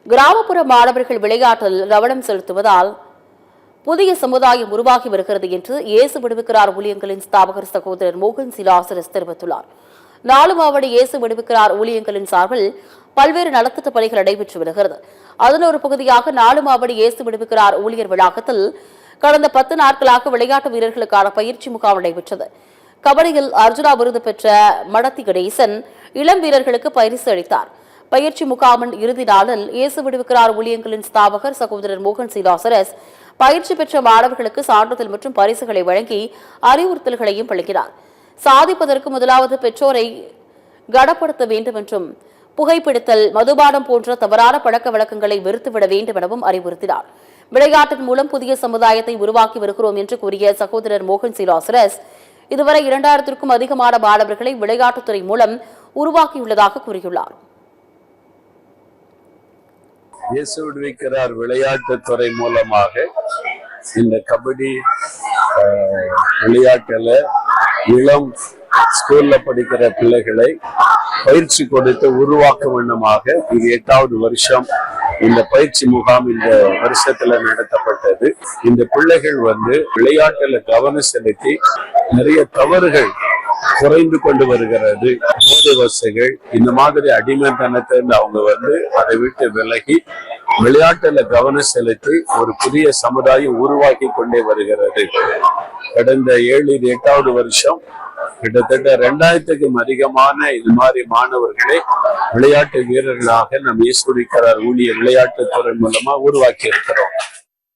கிராமப்புற மாணவர்கள் விளையாட்டில் கவனம் செலுத்துவதால் புதிய சமுதாயம் உருவாகி வருகிறது என்று இயேசு விடுவிக்கிறார் ஊழியங்களின் ஸ்தாபகர் சகோதரர் மோகன் சிலாசரஸ் தெரிவித்துள்ளார். நாலு மாவட்ட இயேசு விடுவிக்கிறார் ஊழியங்களின் சார்பில் பல்வேறு நலத்திட்ட பணிகள் நடைபெற்று வருகிறது. அதன் ஒரு பகுதியாக நாலு மாவட்ட இயேசு விடுவிக்கிறார் ஊழியர் வளாகத்தில் கடந்த 10 நாட்களாக விளையாட்டு வீரர்களுக்கான பயிற்சி முகாம் நடைபெற்றது. கபடியில் அர்ஜுனா விருது பெற்ற மடத்தி கணேசன் இளம் வீரர்களுக்கு பரிசு அளித்தார். பயிற்சி முகாமின் இறுதி நாளில் இயேசு விடுவிக்கிறார் ஊழியங்களின் ஸ்தாபகர் சகோதரர் மோகன் சிலாசரஸ் பயிற்சி பெற்ற மாணவர்களுக்கு சான்றிதழ் மற்றும் பரிசுகளை வழங்கி அறிவுறுத்தல்களையும் வழங்கினார். சாதிப்பதற்கு முதலாவது பெற்றோரை கனப்படுத்த வேண்டும் என்றும் புகைப்பிடித்தல், மதுபானம் போன்ற தவறான பழக்க வழக்கங்களை வெறுத்துவிட வேண்டும் எனவும் அறிவுறுத்தினார். விளையாட்டின் மூலம் புதிய சமுதாயத்தை உருவாக்கி வருகிறோம் என்று கூறிய சகோதரர் மோகன் சிலாசரஸ் இதுவரை 2000க்கும் அதிகமான மாணவர்களை விளையாட்டுத்துறை மூலம் உருவாக்கியுள்ளதாக கூறியுள்ளார். இயேசு விடுவிக்கிறார் விளையாட்டுத்துறை மூலமாக இந்த கபடி விளையாட்டுல இளம் ஸ்கூல்ல படிக்கிற பிள்ளைகளை பயிற்சி கொடுத்து உருவாக்கும் வண்ணமாக இது 8வது வருஷம் இந்த பயிற்சி முகாம் இந்த வருஷத்துல நடத்தப்பட்டது. இந்த பிள்ளைகள் விளையாட்டுல கவனம் செலுத்தி நிறைய தவறுகள் குறைந்து கொண்டு வருகிறது. போதை வசதிகள் இந்த மாதிரி அடிமைத்தனத்தை அவங்க அதை விட்டு விலகி விளையாட்டுல கவனம் செலுத்தி ஒரு புதிய சமுதாயம் உருவாக்கி கொண்டே வருகிறது. கடந்த 8வது வருஷம் கிட்டத்தட்ட 2000க்கும் அதிகமான இது மாதிரி மாணவர்களை விளையாட்டு வீரர்களாக நம் இயேசு விடுவிக்கிறார் ஊழிய விளையாட்டுத்துறை மூலமா உருவாக்கி இருக்கிறோம்.